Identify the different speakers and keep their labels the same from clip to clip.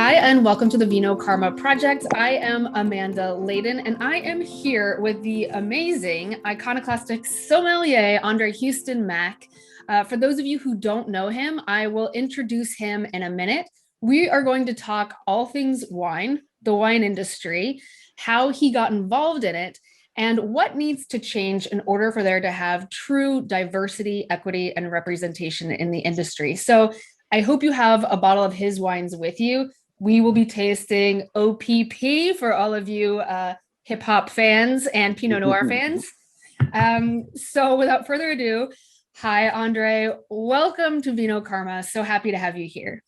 Speaker 1: Hi, and welcome to the Vino Karma Project. I am Amanda Layden, and I am here with the amazing iconoclastic sommelier, André Hueston Mack. For those of you who don't know him, I will introduce him in a minute. We are going to talk all things wine, the wine industry, how he got involved in it, and what needs to change in order for there to have true diversity, equity, and representation in the industry. So I hope you have a bottle of his wines with you. We will be tasting OPP for all of you hip hop fans and Pinot Noir fans. So without further ado, hi, Andre. Welcome to Vino Karma. So happy to have you here.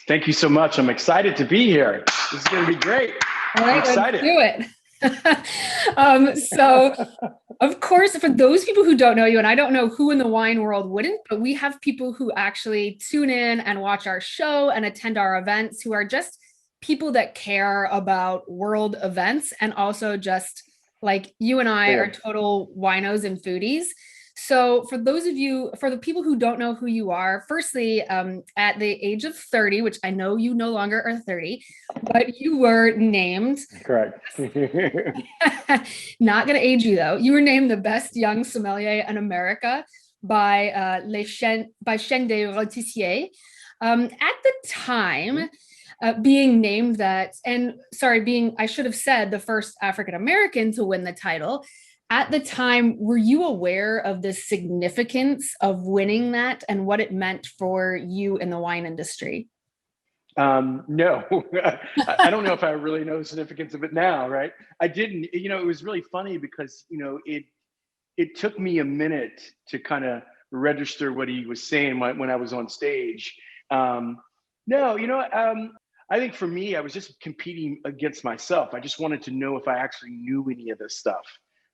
Speaker 2: Thank you so much. I'm excited to be here. This is going to be great.
Speaker 1: All right, I'm excited. Let's do it. So of course, for those people who don't know you, and I don't know who in the wine world wouldn't, but we have people who actually tune in and watch our show and attend our events who are just people that care about world events, and also just like you and I are total winos and foodies. So for those of you, for the people who don't know who you are, firstly, at the age of 30, which I know you no longer are 30, but you were named.
Speaker 2: Correct.
Speaker 1: Not going to age you though. You were named the best young sommelier in America by Chaîne des Rôtissiers. At the time, being named that, and sorry, I should have said the first African-American to win the title. At the time, were you aware of the significance of winning that and what it meant for you in the wine industry?
Speaker 2: No, I don't know if I really know the significance of it now, right? I didn't, it was really funny because, it took me a minute to kind of register what he was saying when I was on stage. I think for me, I was just competing against myself. I just wanted to know if I actually knew any of this stuff.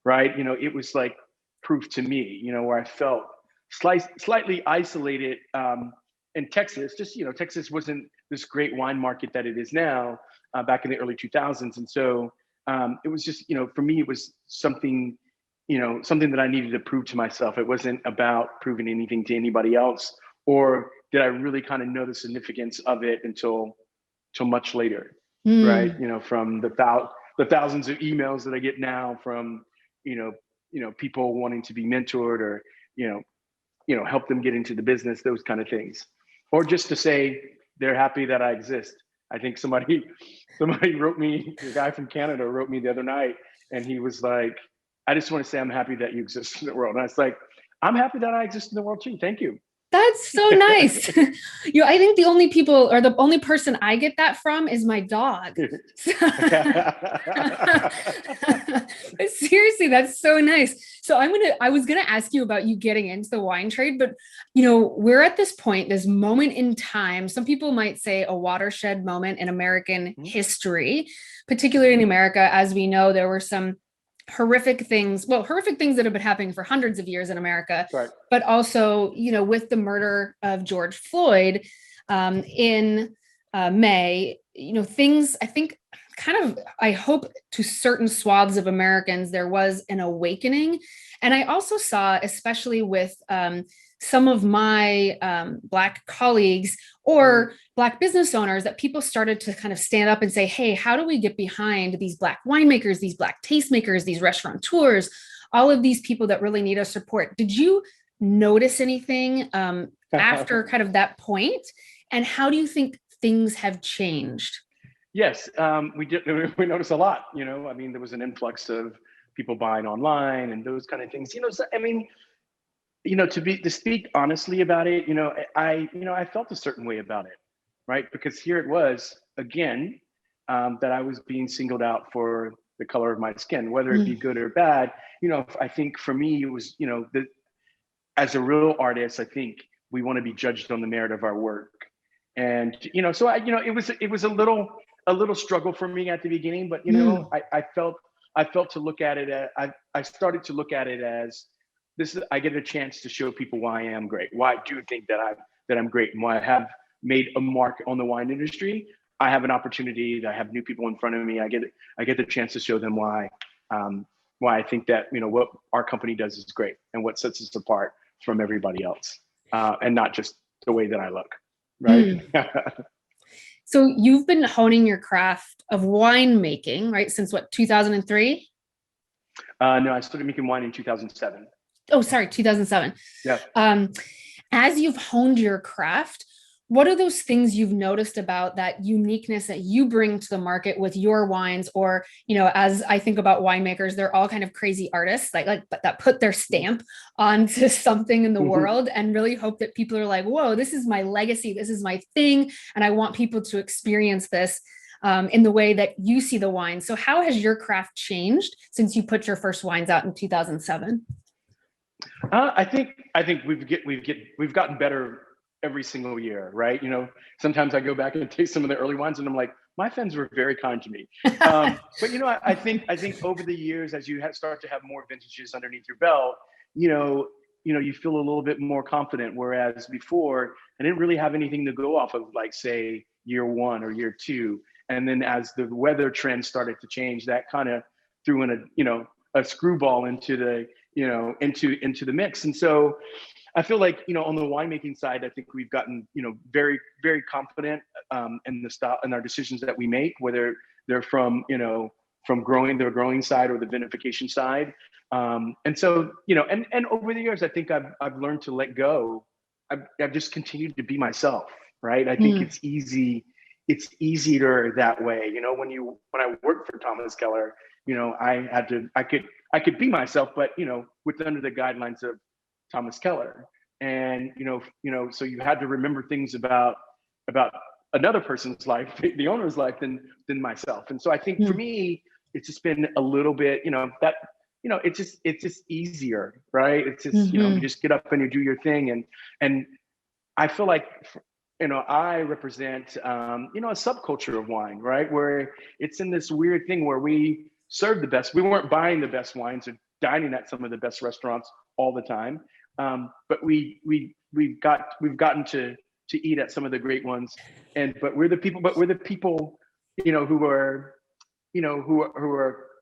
Speaker 2: Right. It was like proof to me, where I felt slightly isolated in Texas. Just, Texas wasn't this great wine market that it is now back in the early 2000s. And so it was just, for me, it was something that I needed to prove to myself. It wasn't about proving anything to anybody else, or did I really kind of know the significance of it until much later. Right. From the thousands of emails that I get now from, people wanting to be mentored or, help them get into the business, those kind of things. Or just to say they're happy that I exist. I think somebody wrote me, a guy from Canada wrote me the other night, and he was like, I just want to say I'm happy that you exist in the world. And I was like, I'm happy that I exist in the world too. Thank you.
Speaker 1: That's so nice. I think the only people, or the only person I get that from is my dog. Seriously, that's so nice. So I was going to ask you about you getting into the wine trade, but we're at this point, this moment in time, some people might say a watershed moment in American history, particularly in America. As we know, there were some horrific things that have been happening for hundreds of years in America,
Speaker 2: right.
Speaker 1: But also, with the murder of George Floyd in May, things, I think, I hope to certain swaths of Americans, there was an awakening. And I also saw, especially with some of my Black colleagues or Black business owners, that people started to kind of stand up and say, hey, how do we get behind these Black winemakers, these Black tastemakers, these restaurateurs, all of these people that really need our support? Did you notice anything after kind of that point? And how do you think things have changed?
Speaker 2: Yes, we did. We noticed a lot, there was an influx of people buying online and those kind of things, to speak honestly about it, I felt a certain way about it, right? Because here it was again, that I was being singled out for the color of my skin, whether it be good or bad. I think for me, it was, as a real artist, I think we want to be judged on the merit of our work. And, so it was a little struggle for me at the beginning, but, I felt to look at it, I started to look at it as, I get a chance to show people why I am great, why I do think that I'm great, and why I have made a mark on the wine industry. I have an opportunity to have new people in front of me. I get the chance to show them why I think that, what our company does is great and what sets us apart from everybody else, and not just the way that I look, right?
Speaker 1: So you've been honing your craft of winemaking, right? Since what, 2003?
Speaker 2: No, I started making wine in 2007.
Speaker 1: Oh, sorry, 2007.
Speaker 2: Yeah.
Speaker 1: As you've honed your craft, what are those things you've noticed about that uniqueness that you bring to the market with your wines? Or, as I think about winemakers, they're all kind of crazy artists, like that put their stamp onto something in the world and really hope that people are like, whoa, this is my legacy, this is my thing, and I want people to experience this in the way that you see the wine. So how has your craft changed since you put your first wines out in 2007?
Speaker 2: I think we've gotten better every single year, right? Sometimes I go back and taste some of the early ones, and I'm like, my fans were very kind to me. But I think over the years, as you start to have more vintages underneath your belt, you feel a little bit more confident. Whereas before, I didn't really have anything to go off of, like say year one or year two. And then as the weather trends started to change, that kind of threw in a screwball into the into the mix. And so I feel like, on the winemaking side, I think we've gotten, very, very confident in the style and our decisions that we make, whether they're from the growing side or the vinification side. And so, and over the years, I think I've learned to let go. I've just continued to be myself, right? I think it's easier that way. When I worked for Thomas Keller, I could be myself, but with under the guidelines of Thomas Keller. And so you had to remember things about another person's life, the owner's life, than myself. And so I think for me, it's just been a little bit, it's just easier, right? It's just you just get up and you do your thing, and I feel like I represent a subculture of wine, right? Where it's in this weird thing where we serve the best. We weren't buying the best wines or dining at some of the best restaurants all the time, but we've gotten to eat at some of the great ones. But we're the people who are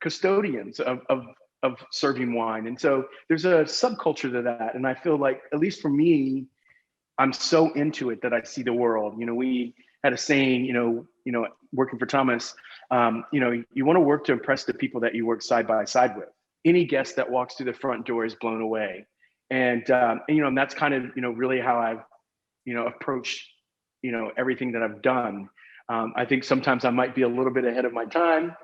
Speaker 2: custodians of serving wine. And so there's a subculture to that. And I feel like, at least for me, I'm so into it that I see the world. We had a saying, working for Thomas, you want to work to impress the people that you work side by side with. Any guest that walks through the front door is blown away. And that's kind of, really how I've, approached, everything that I've done. I think sometimes I might be a little bit ahead of my time.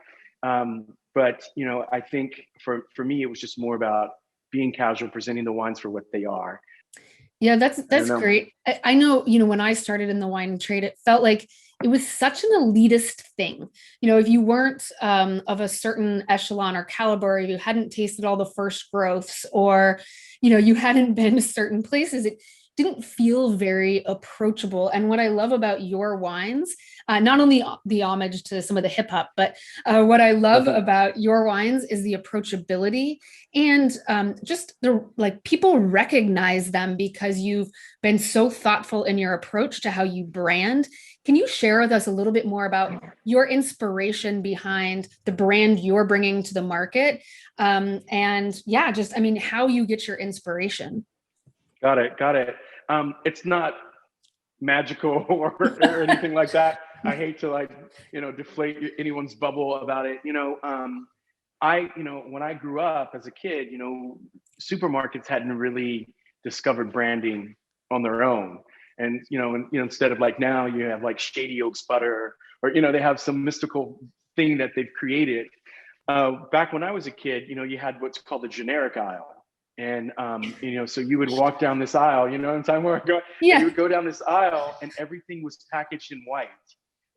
Speaker 2: But, I think for me, it was just more about being casual, presenting the wines for what they are.
Speaker 1: Yeah, that's great. I know, when I started in the wine trade, it felt like it was such an elitist thing. If you weren't of a certain echelon or caliber, you hadn't tasted all the first growths, or, you hadn't been to certain places, it didn't feel very approachable. And what I love about your wines, not only the homage to some of the hip hop, but what I love about your wines is the approachability and just people recognize them because you've been so thoughtful in your approach to how you brand. Can you share with us a little bit more about your inspiration behind the brand you're bringing to the market? How you get your inspiration?
Speaker 2: Got it. It's not magical or anything like that. I hate to deflate anyone's bubble about it. When I grew up as a kid, supermarkets hadn't really discovered branding on their own. And, instead of like now you have like Shady Oaks butter, or, they have some mystical thing that they've created. Back when I was a kid, you had what's called the generic aisle. And, so you would walk down this aisle, what I'm talking about?
Speaker 1: Yeah.
Speaker 2: You would go down this aisle and everything was packaged in white,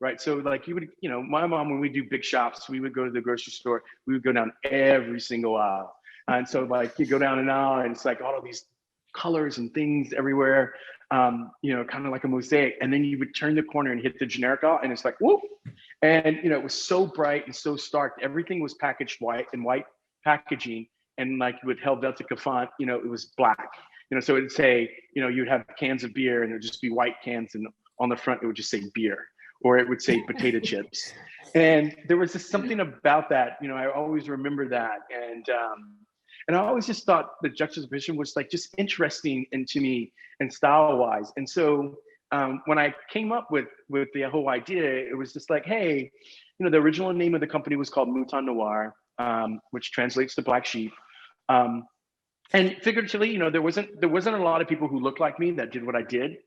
Speaker 2: right? So like you would, my mom, when we do big shops, we would go to the grocery store, we would go down every single aisle. And so like you go down an aisle and it's like all of these colors and things everywhere, kind of like a mosaic. And then you would turn the corner and hit the generic aisle and it's like, whoop. And, it was so bright and so stark. Everything was packaged white in white packaging. And like with Helvetica font, it was black, so it'd say, you'd have cans of beer and it would just be white cans. And on the front, it would just say beer, or it would say potato chips. And there was just something about that, I always remember that. And I always just thought the juxtaposition was like just interesting and to me and style wise. And so, when I came up with the whole idea, it was just like, hey, the original name of the company was called Mouton Noir, which translates to black sheep. And figuratively, there wasn't a lot of people who looked like me that did what I did.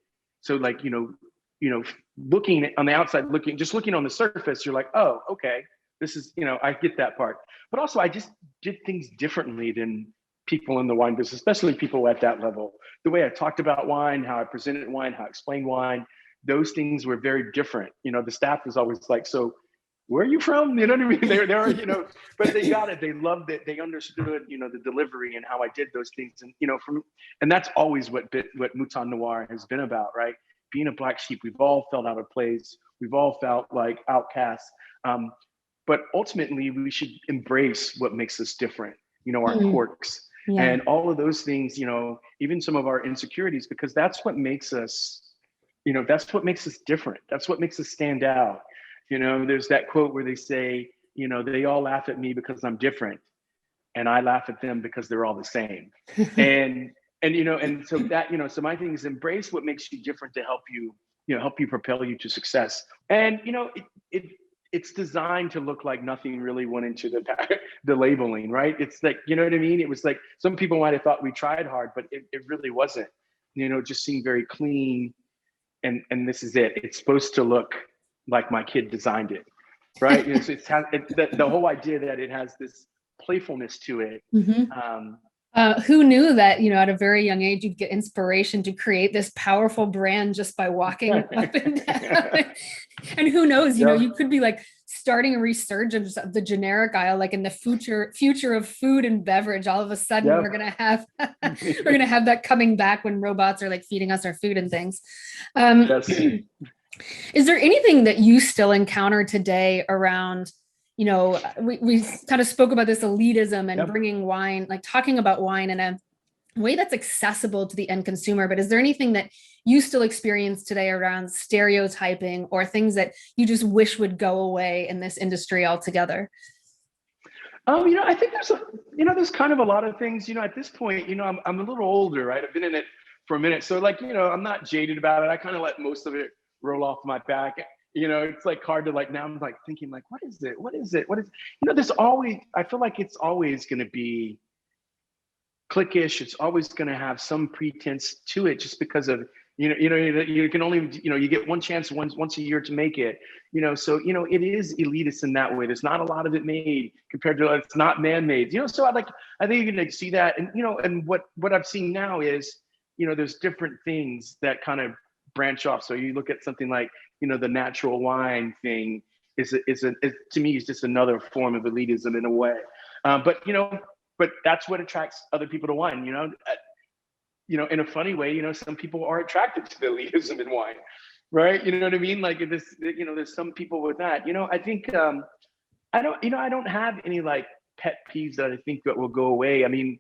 Speaker 2: So like, looking on the outside, looking on the surface, you're like, oh, okay, this is, I get that part. But also I just did things differently than people in the wine business, especially people at that level. The way I talked about wine, how I presented wine, how I explained wine, those things were very different. The staff was always like, so where are you from? You know what I mean? They're but they got it. They loved it. They understood, the delivery and how I did those things. And, and that's always what Mouton Noir has been about, right? Being a black sheep, we've all felt out of place. We've all felt like outcasts. But ultimately, we should embrace what makes us different, our quirks and all of those things, even some of our insecurities, because that's what makes us, different. That's what makes us stand out. There's that quote where they say, they all laugh at me because I'm different, and I laugh at them because they're all the same. and so that, so my thing is embrace what makes you different to help you propel you to success. And it's designed to look like nothing really went into the labeling, right? It's like, you know what I mean? It was like, some people might have thought we tried hard, but it really wasn't. It just seemed very clean. And this is it. It's supposed to look like my kid designed it, right? The whole idea that it has this playfulness to it.
Speaker 1: Who knew that, at a very young age, you'd get inspiration to create this powerful brand just by walking up and down? And who knows, you could be like starting a resurgence of the generic aisle, like in the future of food and beverage. All of a sudden, we're gonna have that coming back when robots are like feeding us our food and things. Is there anything that you still encounter today around, we kind of spoke about this elitism and bringing wine, like talking about wine in a way that's accessible to the end consumer, but is there anything that you still experience today around stereotyping or things that you just wish would go away in this industry altogether?
Speaker 2: I think there's kind of a lot of things, at this point, I'm a little older, right? I've been in it for a minute. So like, I'm not jaded about it. I kind of let most of it roll off my back. It's like hard to now I'm like thinking like, what is it? There's always, I feel like it's always going to be cliquish. It's always going to have some pretense to it just because of, you can only, you get one chance once a year to make it, so, it is elitist in that way. There's not a lot of it made compared to, it's not man-made, so I think you can see that. And, and what I've seen now is, there's different things that kind of branch off. So you look at something like, the natural wine thing is to me is just another form of elitism in a way. But that's what attracts other people to wine, in a funny way, some people are attracted to the elitism in wine, right? You know what I mean? Like this, there's some people with that, I think, I don't have any like pet peeves that I think that will go away. I mean,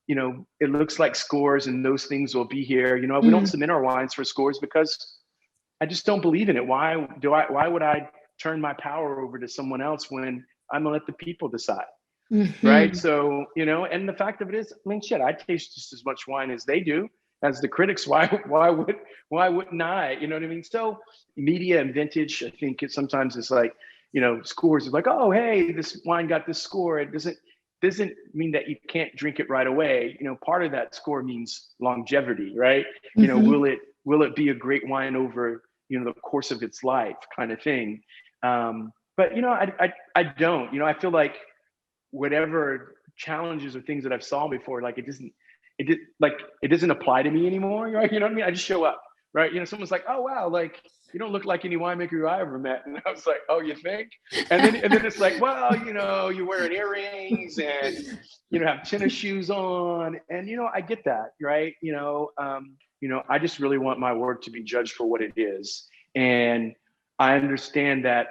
Speaker 2: it looks like scores and those things will be here. We don't submit our wines for scores because I just don't believe in it. Why would I turn my power over to someone else when I'm gonna let the people decide? Right. So, and the fact of it is, I mean, shit, I taste just as much wine as they do, as the critics. Why wouldn't I? You know what I mean? So media and vintage, I think sometimes it's like, scores is like, oh, hey, this wine got this score. It doesn't mean that you can't drink it right away. Part of that score means longevity, right? Will it be a great wine over, the course of its life kind of thing? But, I don't, I feel like whatever challenges or things that I've saw before, like it doesn't apply to me anymore, right? You know what I mean? I just show up, right? Someone's like, oh wow, like you don't look like any winemaker I ever met, and I was like, oh, you think? And then it's like, well, you're wearing earrings and have tennis shoes on, and I get that, right? I just really want my work to be judged for what it is, and I understand that,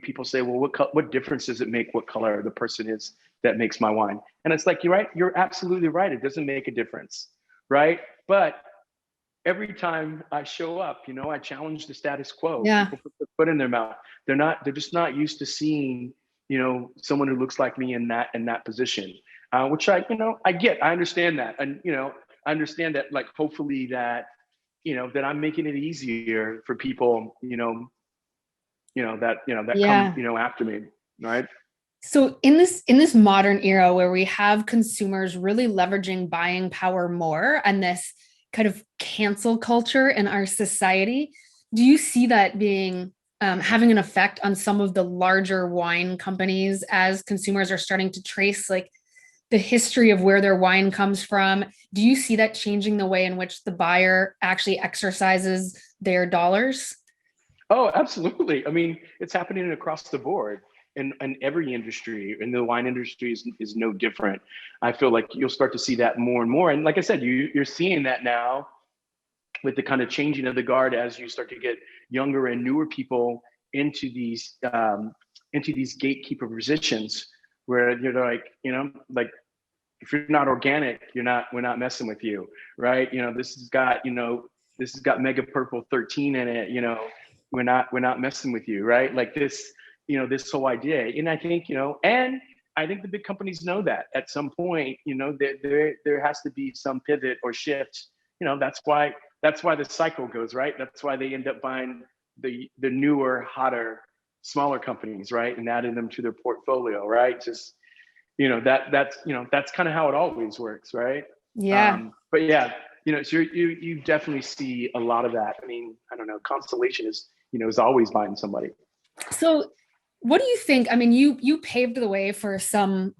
Speaker 2: people say, well, what difference does it make what color the person is that makes my wine? And it's like, you're right. You're absolutely right. It doesn't make a difference, right? But every time I show up, I challenge the status quo.
Speaker 1: Yeah.
Speaker 2: People put their foot in their mouth. They're just not used to seeing, someone who looks like me in that position, which I get. I understand that, and I understand that. Like, hopefully that that I'm making it easier for people, that
Speaker 1: Yeah.
Speaker 2: come, after me, right?
Speaker 1: So in this modern era where we have consumers really leveraging buying power more and this kind of cancel culture in our society, do you see that being having an effect on some of the larger wine companies as consumers are starting to trace like the history of where their wine comes from? Do you see that changing the way in which the buyer actually exercises their dollars?
Speaker 2: Oh, absolutely. I mean, it's happening across the board in every industry, and the wine industry is no different. I feel like you'll start to see that more and more. And like I said, you're seeing that now with the kind of changing of the guard as you start to get younger and newer people into these gatekeeper positions where you're like, like if you're not organic, we're not messing with you, right? This has got mega purple 13 in it, we're not messing with you, right? Like this whole idea. And I think, and I think the big companies know that at some point, there has to be some pivot or shift. That's why the cycle goes, right? That's why they end up buying the newer, hotter, smaller companies, right? And adding them to their portfolio, right? Just, that's kind of how it always works, right?
Speaker 1: Yeah.
Speaker 2: But yeah, so you definitely see a lot of that. I mean, I don't know, Constellation is always buying somebody.
Speaker 1: So what do you think? I mean, you paved the way for some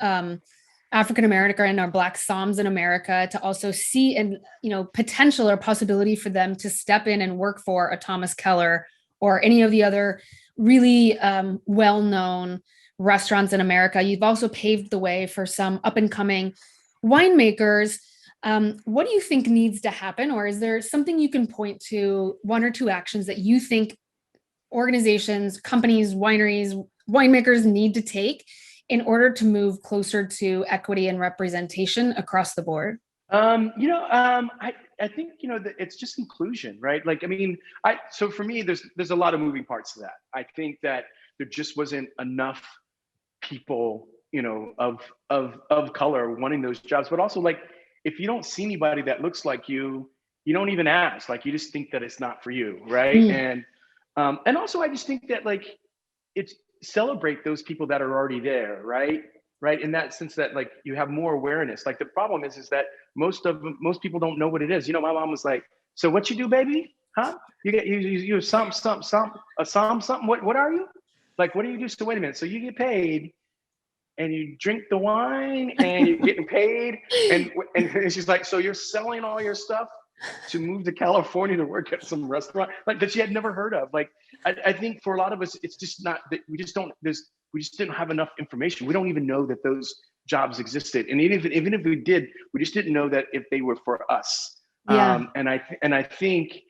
Speaker 1: African American or Black Somms in America to also see and potential or possibility for them to step in and work for a Thomas Keller or any of the other really well-known restaurants in America. You've also paved the way for some up-and-coming winemakers. What do you think needs to happen, or is there something you can point to, one or two actions that you think organizations, companies, wineries, winemakers need to take in order to move closer to equity and representation across the board?
Speaker 2: I think that it's just inclusion, right? Like, I mean, so for me, there's a lot of moving parts to that. I think that there just wasn't enough people, of color wanting those jobs, but also like if you don't see anybody that looks like you don't even ask. Like you just think that it's not for you, right?
Speaker 1: Mm.
Speaker 2: And also I just think that like it's celebrate those people that are already there, right? Right. In that sense that like you have more awareness. Like the problem is that most people don't know what it is. My mom was like, so what you do, baby? Huh? You something. What are you? Like, what do you do? So wait a minute. So you get paid and you drink the wine and you're getting paid. And she's like, so you're selling all your stuff to move to California to work at some restaurant like that she had never heard of. Like, I think for a lot of us, it's just not that we just didn't have enough information. We don't even know that those jobs existed. And even if we did, we just didn't know that if they were for us.
Speaker 1: Yeah.
Speaker 2: And I think,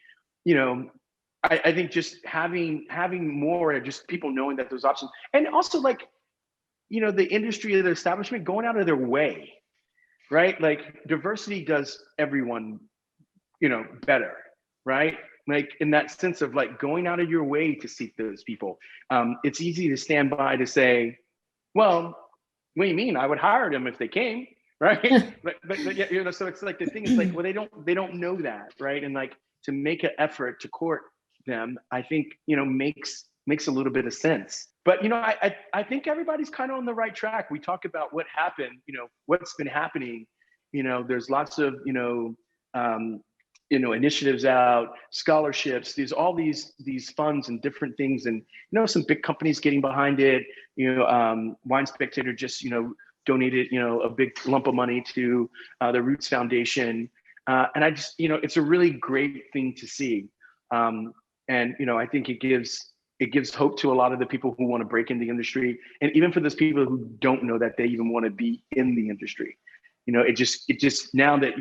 Speaker 2: I think just having more, just people knowing that there's options, and also like, the industry of the establishment going out of their way, right? Like diversity does everyone, better, right? Like in that sense of like going out of your way to seek those people. It's easy to stand by to say, well, what do you mean? I would hire them if they came, right? but yeah, so it's like the thing is like, well, they don't know that, right? And like to make an effort to court them, I think, makes a little bit of sense. But I think everybody's kind of on the right track. We talk about what happened, what's been happening. There's lots of initiatives out, scholarships, all these funds and different things, and some big companies getting behind it. Wine Spectator just donated a big lump of money to the Roots Foundation, and I just it's a really great thing to see, and I think it gives hope to a lot of the people who want to break in the industry, and even for those people who don't know that they even want to be in the industry. It just now that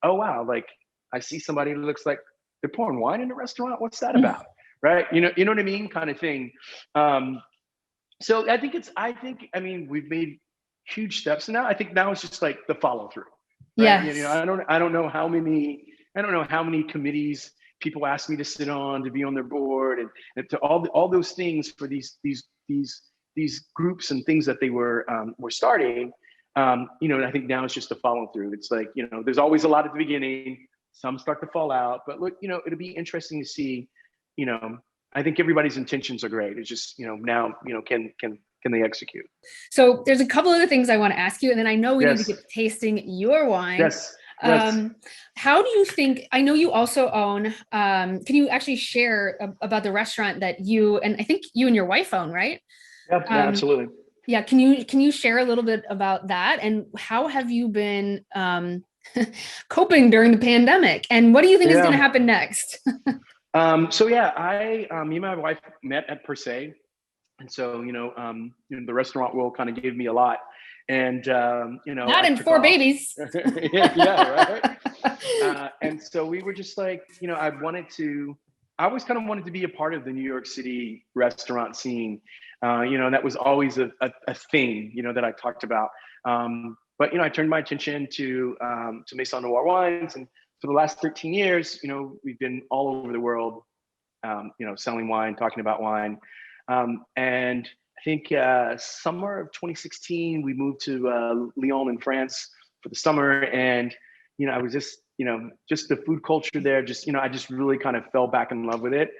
Speaker 2: oh wow, like I see somebody who looks like they're pouring wine in a restaurant. What's that about? Right? You know what I mean? Kind of thing. So I mean, we've made huge steps, and now I think now it's just like the follow through. Right?
Speaker 1: Yes.
Speaker 2: I don't know how many committees people ask me to sit on, to be on their board, and to all those things for these groups and things that they were starting. I think now it's just the follow through. It's like, there's always a lot at the beginning. some start to fall out. But look, it'll be interesting to see. I think everybody's intentions are great. It's just, now, can they execute?
Speaker 1: So there's a couple other things I want to ask you, and then I know we need to get to tasting your wine.
Speaker 2: Yes.
Speaker 1: How do you think, I know you also own, can you actually share about the restaurant that you, and I think you and your wife own, right?
Speaker 2: Yep, yeah, absolutely.
Speaker 1: Yeah. Can you share a little bit about that, and how have you been coping during the pandemic, and what do you think is going to happen next?
Speaker 2: So yeah, me and my wife met at Per Se. And so, the restaurant world kind of gave me a lot. And,
Speaker 1: not in 4 babies.
Speaker 2: yeah, right. And so we were just like, I always kind of wanted to be a part of the New York City restaurant scene. And that was always a thing, that I talked about. But, I turned my attention to Mason Noir Wines. And for the last 13 years, we've been all over the world, selling wine, talking about wine. And I think summer of 2016, we moved to Lyon in France for the summer. And, I was just the food culture there, I just really kind of fell back in love with it.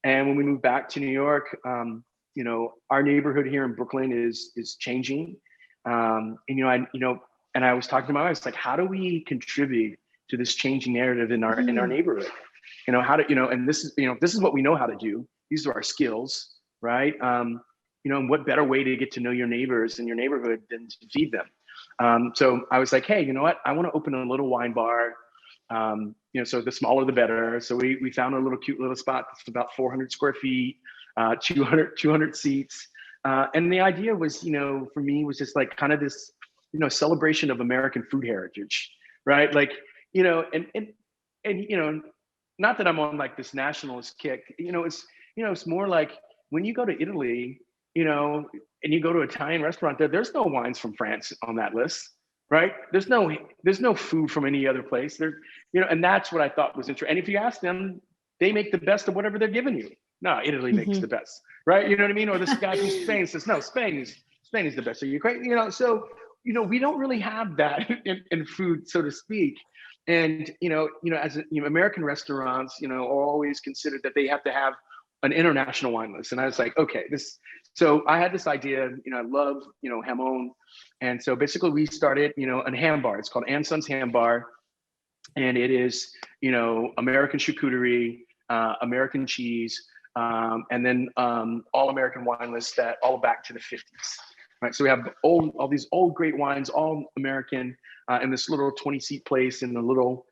Speaker 2: And when we moved back to New York, our neighborhood here in Brooklyn is changing. And I was talking to my wife, it's like, how do we contribute to this changing narrative in our neighborhood? How to, and this is what we know how to do. These are our skills, right? And what better way to get to know your neighbors in your neighborhood than to feed them? So I was like, hey, you know what? I want to open a little wine bar. So the smaller the better. So we found a cute little spot that's about 400 square feet, 200 seats. And the idea was, for me, was just like kind of this, celebration of American food heritage, right? Like, and not that I'm on like this nationalist kick, it's more like when you go to Italy, and you go to an Italian restaurant, there's no wines from France on that list, right? There's no food from any other place. And that's what I thought was interesting. And if you ask them, they make the best of whatever they're giving you. No, Italy makes the best, right? You know what I mean? Or this guy from Spain says, no, Spain is the best. Are you crazy? So, we don't really have that in food, so to speak. And, as American restaurants, are always considered that they have to have an international wine list. And I was like, okay, so I had this idea, I love, Hamon. And so basically we started, a ham bar. It's called Ann Son's Ham Bar. And it is, American charcuterie, American cheese, and then all American wine lists that all back to the 50s. Right, so we have all these old great wines, all American, in this little 20-seat place in the little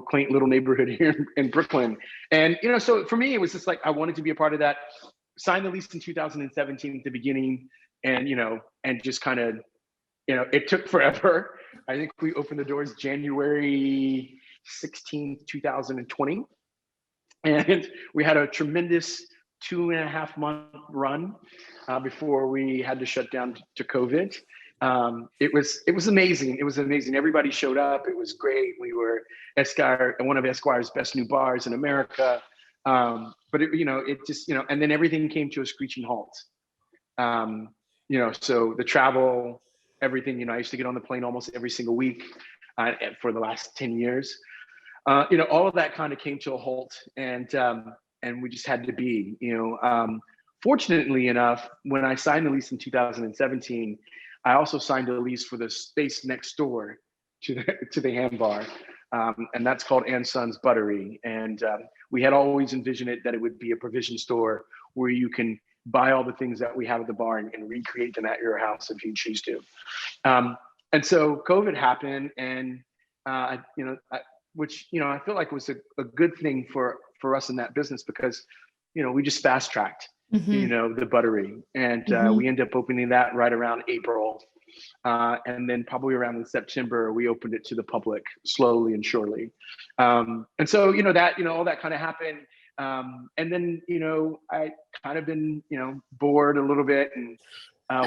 Speaker 2: quaint little neighborhood here in Brooklyn. And so for me, it was just like I wanted to be a part of that. Signed the lease in 2017 at the beginning, and and just kind of, it took forever. I think we opened the doors January 16th, 2020, and we had a tremendous 2.5-month run before we had to shut down to COVID. It was amazing. It was amazing. Everybody showed up. It was great. We were one of Esquire's best new bars in America. But it just, and then everything came to a screeching halt. So the travel, everything, I used to get on the plane almost every single week for the last 10 years. All of that kind of came to a halt, and we just had to be, fortunately enough, when I signed the lease in 2017, I also signed a lease for the space next door to the ham bar. And that's called Ann Son's Buttery. And we had always envisioned it that it would be a provision store where you can buy all the things that we have at the bar and recreate them at your house if you choose to. And so COVID happened, and which I feel like was a good thing for us in that business, because we just fast tracked the Buttery, and we ended up opening that right around April, and then probably around in September we opened it to the public slowly and surely. And so that all that kind of happened, and then I kind of been bored a little bit, and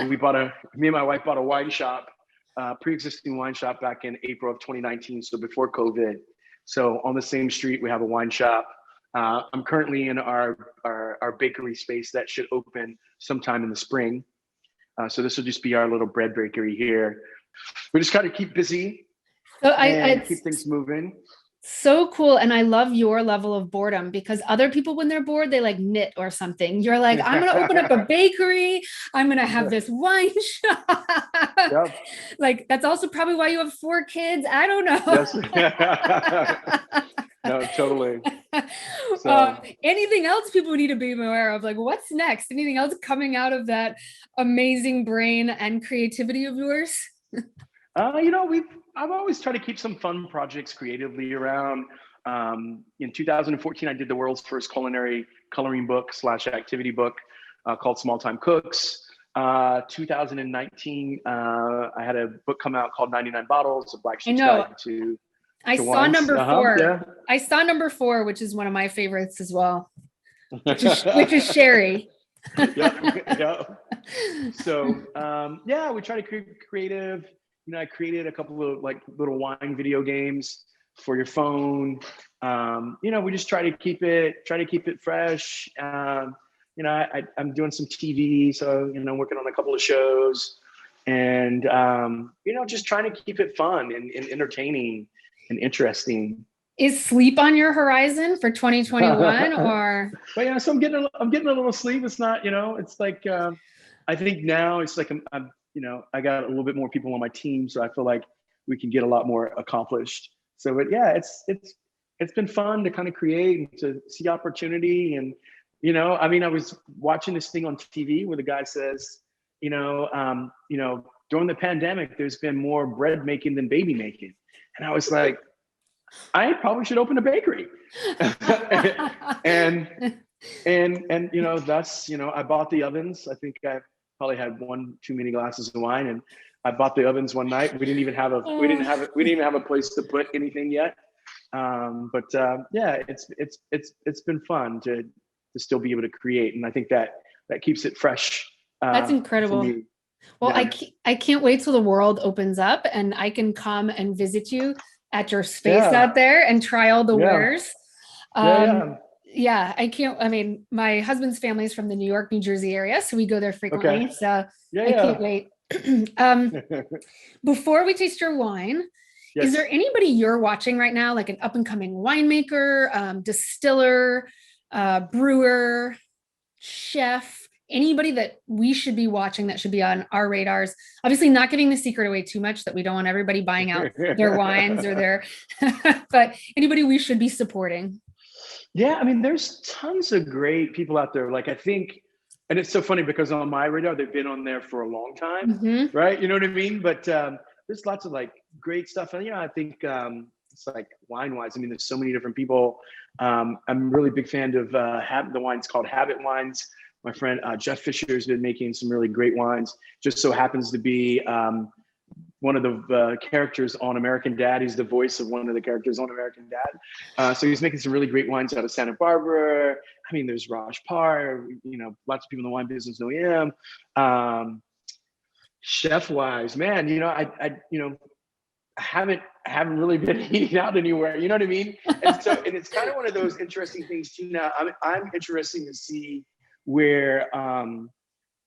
Speaker 2: me and my wife bought a wine shop, pre-existing wine shop back in April of 2019, so before COVID. So on the same street we have a wine shop. I'm currently in our bakery space that should open sometime in the spring. So this will just be our little bread bakery here. We just kind of keep busy,
Speaker 1: so
Speaker 2: and keep things moving.
Speaker 1: So cool. And I love your level of boredom because other people, when they're bored, they like knit or something. You're like, I'm going to open up a bakery. I'm going to have this wine shop.
Speaker 2: Yep.
Speaker 1: Like, that's also probably why you have 4 kids. I don't
Speaker 2: Yes.
Speaker 1: know.
Speaker 2: No, totally. So,
Speaker 1: Anything else people need to be aware of? Like, what's next? Anything else coming out of that amazing brain and creativity of yours?
Speaker 2: you know, I've always tried to keep some fun projects creatively around. In 2014, I did the world's first culinary coloring book / activity book called Small Time Cooks. 2019, I had a book come out called 99 Bottles, A Black Sheep's Guide to
Speaker 1: I saw
Speaker 2: Wines.
Speaker 1: number 4.
Speaker 2: Yeah.
Speaker 1: I saw number 4, which is one of my favorites as well, which is sherry.
Speaker 2: Yeah. So, yeah, we try to create creative. You know, I created a couple of like little wine video games for your phone. You know, we just try to keep it fresh. You know, I'm doing some TV, so, you know, working on a couple of shows, and you know, just trying to keep it fun and entertaining and interesting.
Speaker 1: Is sleep on your horizon for 2021 or?
Speaker 2: But yeah, so I'm getting a little sleep. It's not, you know, it's like I think now it's like I'm you know, I got a little bit more people on my team, so I feel like we can get a lot more accomplished. So, but yeah, it's been fun to kind of create and to see opportunity. And you know, I mean, I was watching this thing on TV where the guy says, you know, during the pandemic, there's been more bread making than baby making, and I was like, I probably should open a bakery. and you know, that's, you know, I bought the ovens. I think I probably had one too many glasses of wine, and I bought the ovens one night. We didn't even have a place to put anything yet. But yeah, it's been fun to still be able to create, and I think that keeps it fresh.
Speaker 1: That's incredible. Well, yeah. I can't wait till the world opens up and I can come and visit you at your space out there and try all the wares. Yeah, I can't. I mean, my husband's family is from the New York, New Jersey area, so we go there frequently. Okay. So I can't wait. Before we taste your wine, is there anybody you're watching right now, like an up and coming winemaker, distiller, brewer, chef? Anybody that we should be watching that should be on our radars? Obviously not giving the secret away too much that we don't want everybody buying out their wines or their, but anybody we should be supporting.
Speaker 2: Yeah, I mean, there's tons of great people out there. Like, I think, and it's so funny because on my radar, they've been on there for a long time, right? You know what I mean? But there's lots of like great stuff. And, you know, I think it's like wine-wise, I mean, there's so many different people. I'm a really big fan of the wines called Habit Wines. My friend Jeff Fisher has been making some really great wines. Just so happens to be one of the characters on American Dad. He's the voice of one of the characters on American Dad. So he's making some really great wines out of Santa Barbara. I mean, there's Raj Par, you know, lots of people in the wine business know him. Chef wise, man, you know, I haven't really been eating out anywhere. You know what I mean? And so, and it's kind of one of those interesting things too. Now, I'm interested to see where you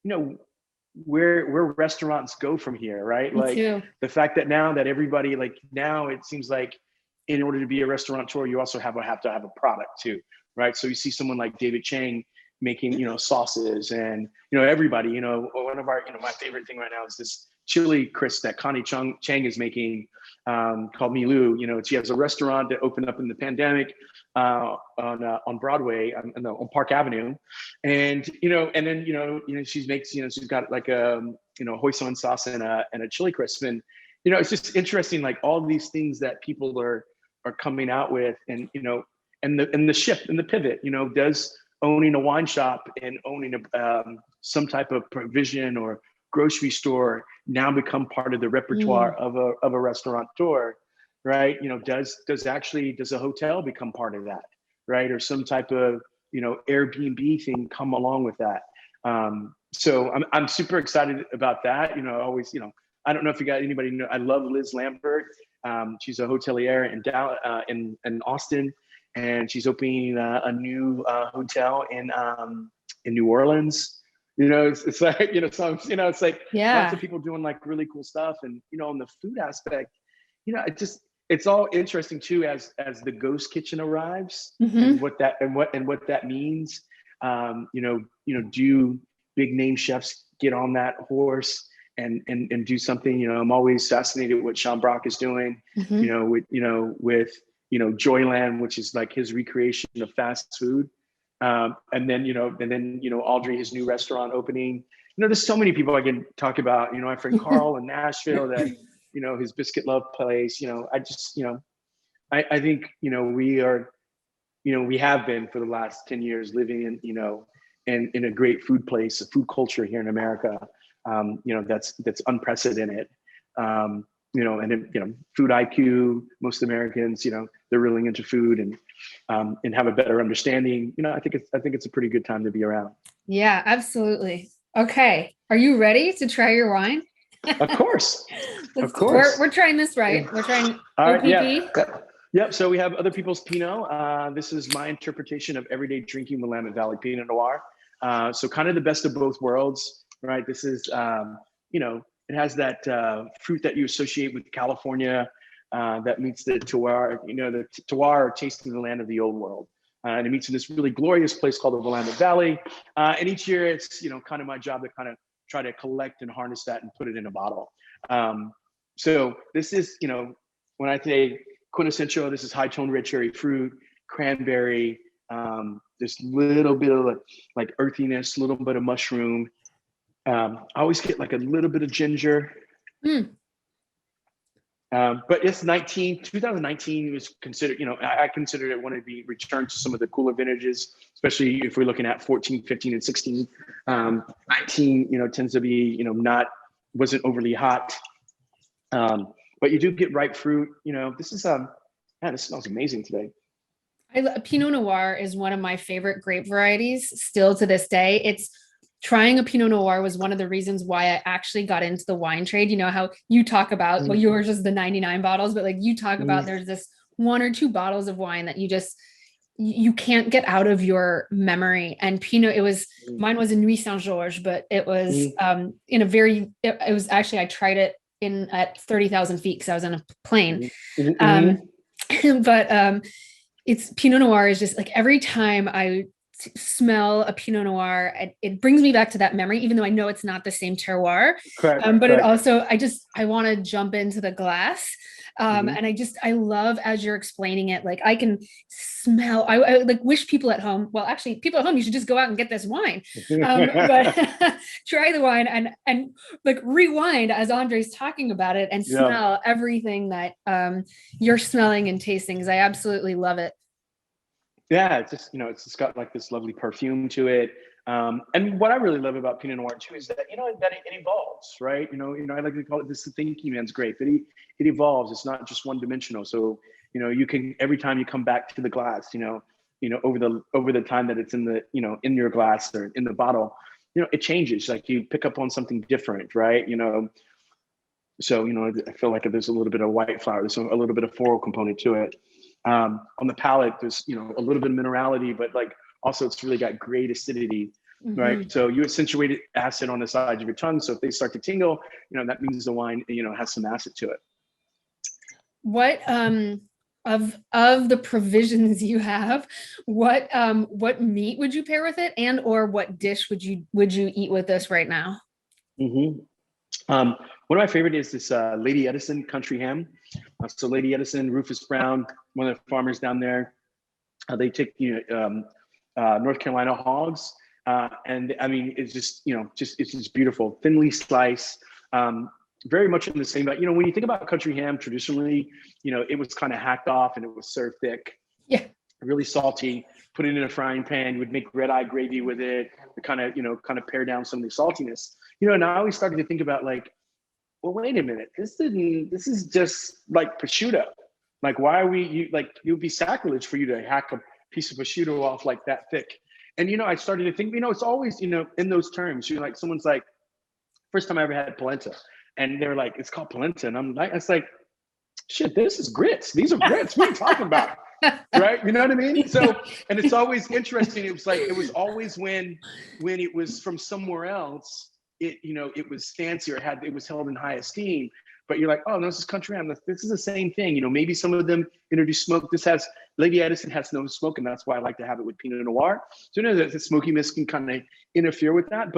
Speaker 2: know, where restaurants go from here, right? Like the fact that now that everybody, like now it seems like in order to be a restaurateur, you also have to have a product too, right? So you see someone like David Chang making, you know, sauces, and, you know, everybody, you know, one of our, you know, my favorite thing right now is this chili crisp that Connie Chang is making called Milu. You know, she has a restaurant that opened up in the pandemic on Broadway, on Park Avenue, and you know, and then you know, she makes, you know, she's got like a, you know, hoisin sauce and a chili crisp, and you know, it's just interesting, like all these things that people are coming out with, and you know, and the shift and the pivot, you know, does owning a wine shop and owning some type of provision or grocery store now become part of the repertoire of a restaurateur, right? You know, does a hotel become part of that, right? Or some type of, you know, Airbnb thing come along with that. So I'm super excited about that. You know, always, you know, I don't know if you got anybody know, I love Liz Lambert. She's a hotelier in Austin, and she's opening a new hotel in New Orleans. You know, it's like, you know, so, you know, it's like lots of people doing like really cool stuff. And, you know, on the food aspect, you know, it's all interesting too, as the ghost kitchen arrives,
Speaker 1: Mm-hmm.
Speaker 2: and what that means. Do big name chefs get on that horse and do something? I'm always fascinated with what Sean Brock is doing.
Speaker 1: Mm-hmm.
Speaker 2: With Joyland, which is like his recreation of fast food. And then Audrey, his new restaurant opening. There's so many people I can talk about. My friend Carl in Nashville, that his Biscuit Love place. I think we have been for the last 10 years living in a great food place, a food culture here in America. That's unprecedented. Food IQ, most Americans, they're really into food and have a better understanding. I think it's a pretty good time to be around.
Speaker 1: Yeah, absolutely. Okay. Are you ready to try your wine?
Speaker 2: Of course. Of course.
Speaker 1: We're trying this right. We're trying
Speaker 2: All right,
Speaker 1: OPP.
Speaker 2: yeah. Yep. So we have Other People's Pinot. This is my interpretation of everyday drinking Willamette Valley Pinot Noir. So kind of the best of both worlds, right? This is, it has that fruit that you associate with California that meets the terroir, the terroir, tasting the land of the old world. And it meets in this really glorious place called the Willamette Valley. And each year it's, kind of my job to kind of try to collect and harness that and put it in a bottle. So this is, when I say quintessential, this is high tone red cherry fruit, cranberry, this little bit of like earthiness, a little bit of mushroom. I always get like a little bit of ginger. But it's 2019 was considered, I considered it one of the return to some of the cooler vintages, especially if we're looking at 14, 15, and 16. 19, tends to be, wasn't overly hot. But you do get ripe fruit. This is, this smells amazing today.
Speaker 1: Pinot Noir is one of my favorite grape varieties still to this day. Trying a Pinot Noir was one of the reasons why I actually got into the wine trade. You know how you talk about, well, yours is the 99 bottles, but like you talk about, there's this 1 or 2 bottles of wine that you can't get out of your memory. And Pinot, mine was in Nuit Saint-Georges, but it was it was actually, I tried it at 30,000 feet because I was on a plane. But it's Pinot Noir is just like every time I smell a Pinot Noir, it brings me back to that memory, even though I know it's not the same terroir.
Speaker 2: Correct,
Speaker 1: but
Speaker 2: correct.
Speaker 1: It also, I want to jump into the glass. And I love, as you're explaining it, like I can smell, I like wish people at home, well, actually people at home, you should just go out and get this wine. But try the wine and like rewind as Andre's talking about it and smell everything that you're smelling and tasting, because I absolutely love it.
Speaker 2: Yeah, it's just, it's just got like this lovely perfume to it. And what I really love about Pinot Noir too is that, that it evolves, right? I like to call it this thinking man's grape. It evolves. It's not just one dimensional. So, you can, every time you come back to the glass, over the time that it's in the, in your glass or in the bottle, it changes. Like you pick up on something different, right? So, I feel like there's a little bit of white flower, there's a little bit of floral component to it. On the palate, there's, a little bit of minerality, but like also it's really got great acidity, right? So you accentuate acid on the sides of your tongue. So if they start to tingle, that means the wine, has some acid to it.
Speaker 1: What, of the provisions you have, what meat would you pair with it, and or what dish would you eat with this right now?
Speaker 2: One of my favorite is this Lady Edison country ham. So Lady Edison, Rufus Brown, one of the farmers down there, they take North Carolina hogs, and I mean it's just it's just beautiful, thinly sliced, very much in the same. But when you think about country ham traditionally, it was kind of hacked off and it was served thick, really salty. Put it in a frying pan. You would make red eye gravy with it to kind of pare down some of the saltiness. Now we started to think about like, well, wait a minute, this is just like prosciutto. Like, why are it would be sacrilege for you to hack a piece of prosciutto off like that thick. And, I started to think, it's always, in those terms, like, someone's like, first time I ever had polenta, and they're like, it's called polenta. And I'm like, it's like, shit, this is grits. These are grits. What are you talking about? Right? You know what I mean? So, and it's always interesting. It was always when it was from somewhere else, it was fancier, it was held in high esteem. but you're like, oh, no, this is country ham. This is the same thing. You know, maybe some of them introduce smoke. Lady Edison has no smoke, and that's why I like to have it with Pinot Noir. So, you know, the smokiness can kind of interfere with that.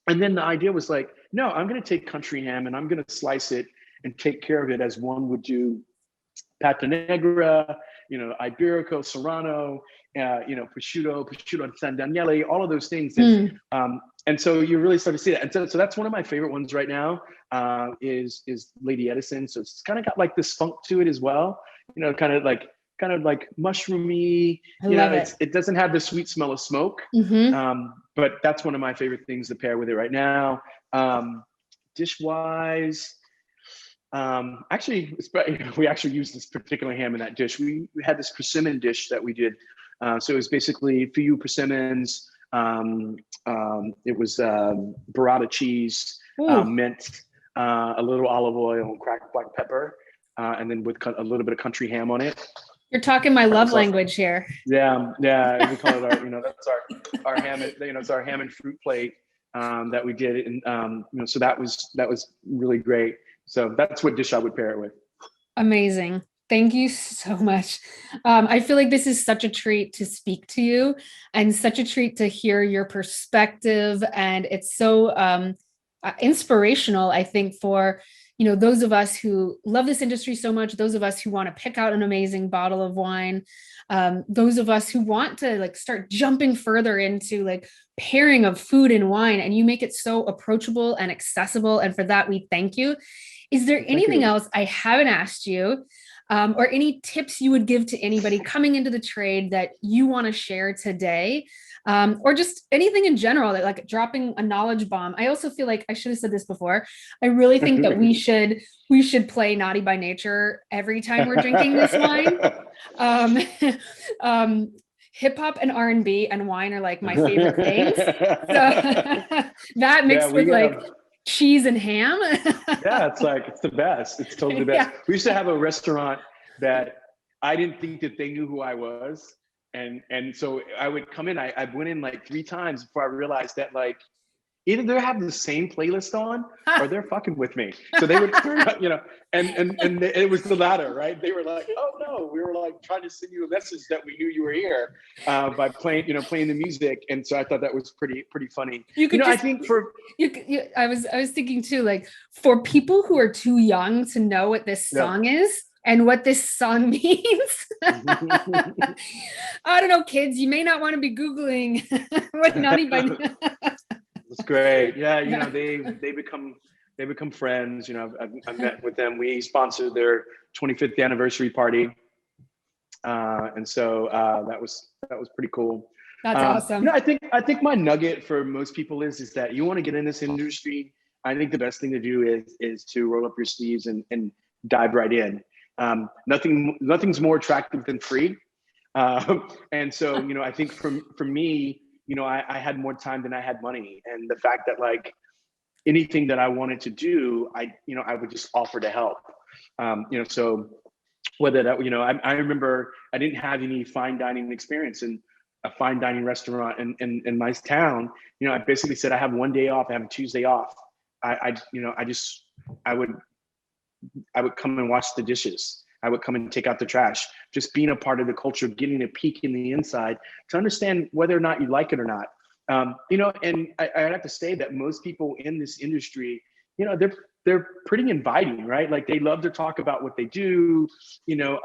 Speaker 2: And then the idea was like, no, I'm going to take country ham and I'm going to slice it and take care of it as one would do Pata Negra, you know, Iberico, Serrano, you know, prosciutto San Daniele, all of those things. And so you really start to see that. And so that's one of my favorite ones right now, is Lady Edison. So it's kind of got like this funk to it as well, you know, kind of like mushroomy. It doesn't have the sweet smell of smoke. But that's one of my favorite things to pair with it right now. Dish wise, actually, we actually used this particular ham in that dish. We had this persimmon dish that we did. So it was basically a few persimmons. It was burrata cheese, mint, a little olive oil, and cracked black pepper, and then with a little bit of country ham on it.
Speaker 1: You're talking my love language here.
Speaker 2: Yeah. We call it our, you know, that's our ham. You know, it's our ham and fruit plate that we did, and you know, so that was really great. So that's what dish I would pair it with.
Speaker 1: Amazing. Thank you so much. I feel like this is such a treat to speak to you and such a treat to hear your perspective. And it's so inspirational, I think, for, you know, those of us who love this industry so much, those of us who want to pick out an amazing bottle of wine, those of us who want to like start jumping further into like pairing of food and wine, and you make it so approachable and accessible. And for that, we thank you. Is there anything else I haven't asked you, or any tips you would give to anybody coming into the trade that you want to share today? Or just anything in general, that like dropping a knowledge bomb. I also feel like I should have said this before. I really think that we should play Naughty by Nature every time we're drinking this wine. Hip hop and R&B and wine are like my favorite things. So that mixed with like cheese and ham.
Speaker 2: Yeah, it's the best. It's totally the best. Yeah. We used to have a restaurant that I didn't think that they knew who I was. And so I would come in, I went in like 3 times before I realized that like, either they're having the same playlist on or they're fucking with me. So they would turn up, you know, and it was the latter, right? They were like, oh no, we were like trying to send you a message that we knew you were here by playing the music. And so I thought that was pretty funny. I think for
Speaker 1: I was thinking too, like for people who are too young to know what this song is and what this song means. I don't know, kids, you may not want to be Googling what Naughty by Nature.
Speaker 2: It's great. Yeah, you know, they become friends. You know, I've met with them. We sponsored their 25th anniversary party, and so that was pretty cool.
Speaker 1: That's awesome.
Speaker 2: You know, I think my nugget for most people is that you want to get in this industry. I think the best thing to do is to roll up your sleeves and dive right in. Nothing's more attractive than free, and so you know, I think for me, you know, I had more time than I had money. And the fact that like anything that I wanted to do, I would just offer to help. You know, so whether that, you know, I remember I didn't have any fine dining experience in a fine dining restaurant in my town. You know, I basically said, I have one day off, I have a Tuesday off. I would come and wash the dishes. I would come and take out the trash, just being a part of the culture, getting a peek in the inside to understand whether or not you like it or not. You know, and I have to say that most people in this industry, you know, they're pretty inviting, right? Like they love to talk about what they do, you know,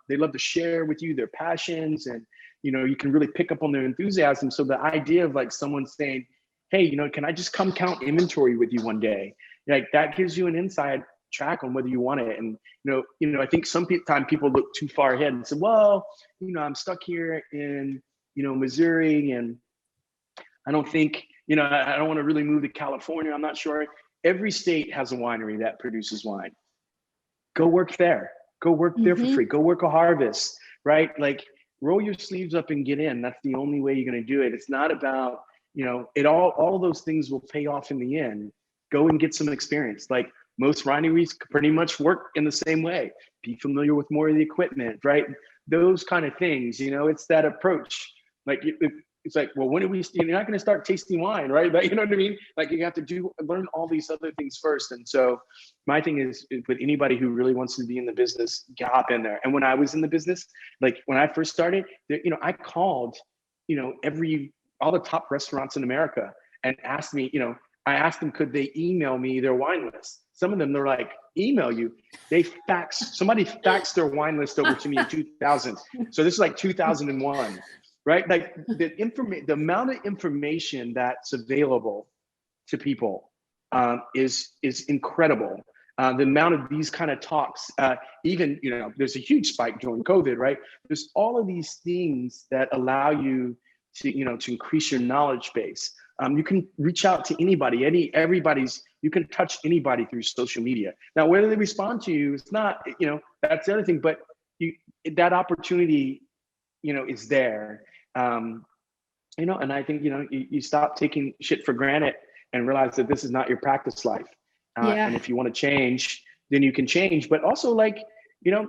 Speaker 2: they love to share with you their passions, and, you know, you can really pick up on their enthusiasm. So the idea of like someone saying, hey, you know, can I just come count inventory with you one day? Like that gives you an inside track on whether you want it. And you know, I think sometimes people look too far ahead and say, well, you know, I'm stuck here in, you know, Missouri, and I don't think, you know, I don't want to really move to California. I'm not sure. Every state has a winery that produces wine. Go work there. Go work there for free. Go work a harvest, right? Like roll your sleeves up and get in. That's the only way you're going to do it. It's not about, you know, all of those things will pay off in the end. Go and get some experience. Like most wineries pretty much work in the same way. Be familiar with more of the equipment, right? Those kind of things, you know, it's that approach. Like it's like, well, when are we, you're not going to start tasting wine, right? Like, you know what I mean? Like you have to learn all these other things first. And so my thing is with anybody who really wants to be in the business, hop in there. And when I was in the business, like when I first started, you know, I called, you know, all the top restaurants in America and asked me, you know, I asked them, could they email me their wine list? Some of them, they're like, email you. Somebody faxed their wine list over to me in 2000. So this is like 2001. Right? Like the amount of information that's available to people is incredible. The amount of these kind of talks, even, you know, there's a huge spike during COVID, right? There's all of these things that allow you to, you know, to increase your knowledge base. You can reach out to anybody, you can touch anybody through social media. Now, whether they respond to you, it's not, you know, that's the other thing, but that opportunity, you know, is there. You know, and I think, you know, you stop taking shit for granted and realize that this is not your practice life. And if you want to change, then you can change, but also, like, you know,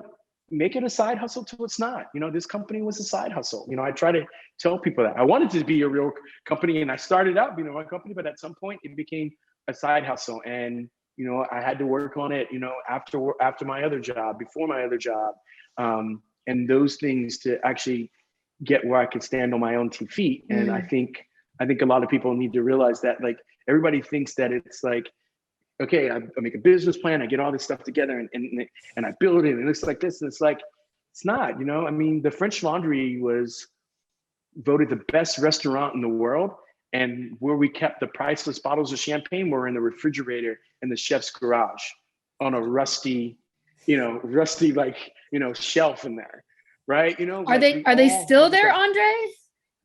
Speaker 2: make it a side hustle till it's not. You know, this company was a side hustle. You know, I try to tell people that I wanted to be a real company, and I started out being a real company, but at some point it became a side hustle. And, you know, I had to work on it, you know, after my other job, before my other job, and those things to actually get where I could stand on my own 2 feet. And I think a lot of people need to realize that, like, everybody thinks that it's like, okay, I make a business plan, I get all this stuff together and I build it and it looks like this. And it's like, it's not, you know, I mean, the French Laundry was voted the best restaurant in the world. And where we kept the priceless bottles of champagne were in the refrigerator in the chef's garage on a rusty, like, you know, shelf in there. Right? You know,
Speaker 1: are they still there, Andre?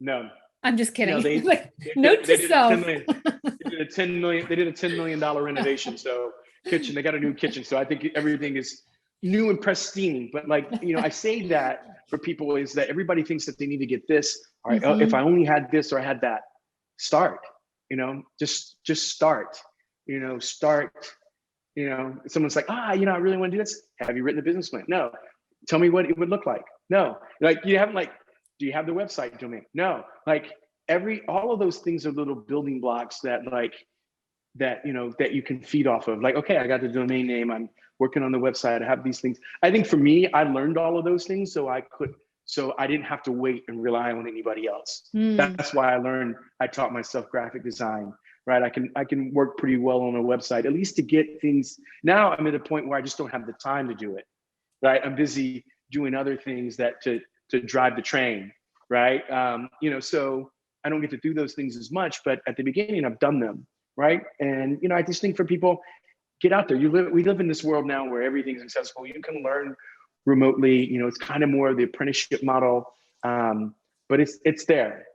Speaker 2: No,
Speaker 1: I'm just kidding.
Speaker 2: No, they
Speaker 1: note to self.
Speaker 2: They did a $10 million renovation. So they got a new kitchen. So I think everything is new and pristine. But, like, you know, I say that for people is that everybody thinks that they need to get this. All right, if I only had this or I had that, start. You know, just start. You know, You know, someone's like, you know, I really want to do this. Have you written a business plan? No. Tell me what it would look like. No. Like, you haven't, like, do you have the website domain? No. Like, all of those things are little building blocks that, you know, that you can feed off of. Like, okay, I got the domain name. I'm working on the website. I have these things. I think for me, I learned all of those things so I didn't have to wait and rely on anybody else. That's why I taught myself graphic design, right? I can work pretty well on a website, at least to get things. Now I'm at a point where I just don't have the time to do it, right? I'm busy doing other things that to drive the train, right? You know, so I don't get to do those things as much, but at the beginning I've done them, right? And, you know, I just think for people, get out there. We live in this world now where everything's accessible. You can learn remotely. You know, it's kind of more of the apprenticeship model, but it's there.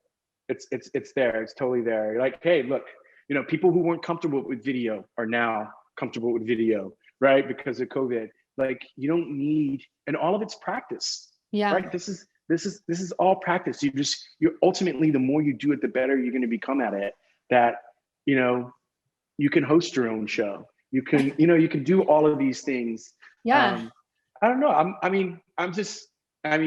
Speaker 2: It's there. It's totally there. Like, hey, look, you know, people who weren't comfortable with video are now comfortable with video, right? Because of COVID. Like, you don't need, and all of it's practice. Yeah. Right. This is all practice. You're ultimately, the more you do it, the better you're going to become at it. That, you know, you can host your own show. You can, you know, you can do all of these things. Yeah. I don't know. I mean,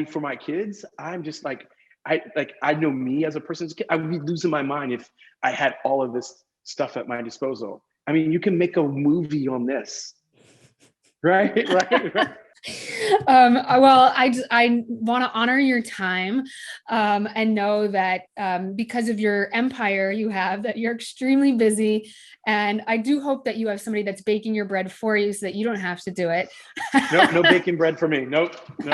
Speaker 2: for my kids, I'm just like, I know me as a person, I would be losing my mind if I had all of this stuff at my disposal. I mean, you can make a movie on this. Right.
Speaker 1: Well, I want to honor your time and know that because of your empire you have, that you're extremely busy. And I do hope that you have somebody that's baking your bread for you so that you don't have to do it.
Speaker 2: No baking bread for me. Nope. We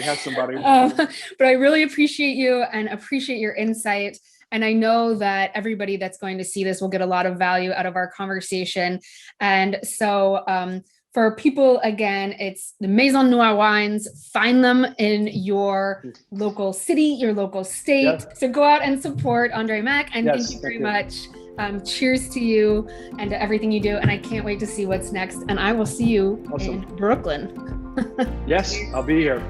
Speaker 2: have somebody.
Speaker 1: But I really appreciate you and appreciate your insight. And I know that everybody that's going to see this will get a lot of value out of our conversation. And so, for people, again, it's the Mason Noir Wines. Find them in your local city, your local state. Yes. So go out and support André Mack. And yes, thank you very much. Cheers to you and to everything you do. And I can't wait to see what's next. And I will see you in Brooklyn.
Speaker 2: Yes, I'll be here.